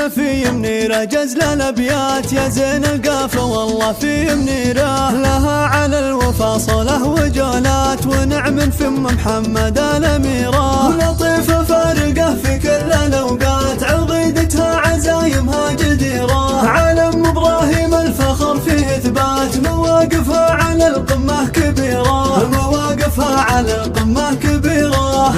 كتبنا في منيرة جزل الأبيات يا زين القافة والله في منيرة، لها على الوفا صلة وجولات ونعم في أم محمد الأميرة، ولطيفة فارقة في كل الأوقات عقيدتها عزايمها جديرة، علم إبراهيم الفخر فيه إثبات مواقفها على القمة كبيرة، مواقفها على القمة كبيرة.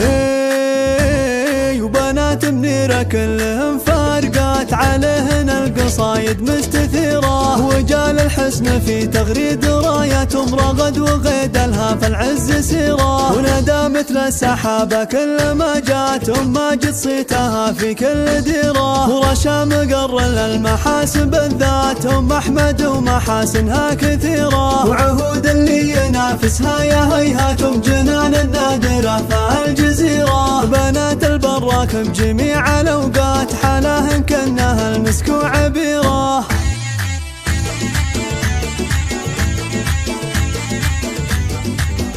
وبنات منيرة كلهم فارقات عليهن القصايد مستثيرة، وجال الحسن في تغريد راياتهم رغد وغيد لها في العز سيرة، وندى مثل السحابة كل ما جات ماجد صيتها في كل ديرة، ورشا مقر للمحاسن بالذات أم أحمد ومحاسنها كثيرة، وعهود اللي ينافسها يا هيهات جنان النادرة فالجزيرة، بنات البراك بجميع الأوقات حلاهن كأنها المسك وعبيرة.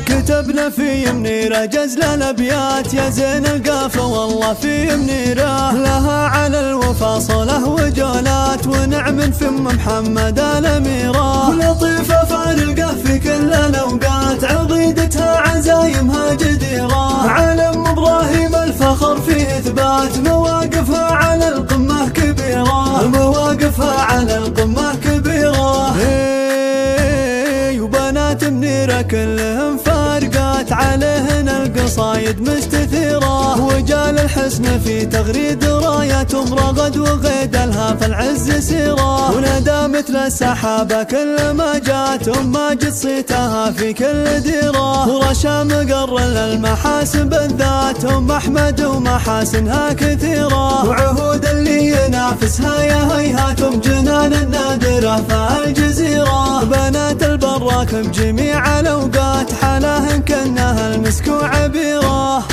كتبنا في منيرة جزل الأبيات يا زين القافة والله في منيرة، لها على الوفا صلة وجولات ونعم في أم محمد الأميرة، ولطيفة فارقة في كل الأوقات عقيدتها عزايمها جديرة، علم إبراهيم الفخر فيه إثبات مواقفها على القمة كبيرة، مواقفها على القمة كبيرة. وبنات منيرة كلهم فارقات عليهن القصايد مستثيرة، وجال الحسن في تغريد راياتهم رغد وغيد لها في العز سيرة، وندى مثل السحابة كل ما جات ماجد صيتها في كل ديرة، ورشا مقر للمحاسن بالذات أم أحمد ومحاسنها كثيرة، وعهود اللي ينافسها يا هيهات جنان النادرة فالجزيرة، بنات البراك بجميع الأوقات حلاهن كأنها المسك وعبيرة.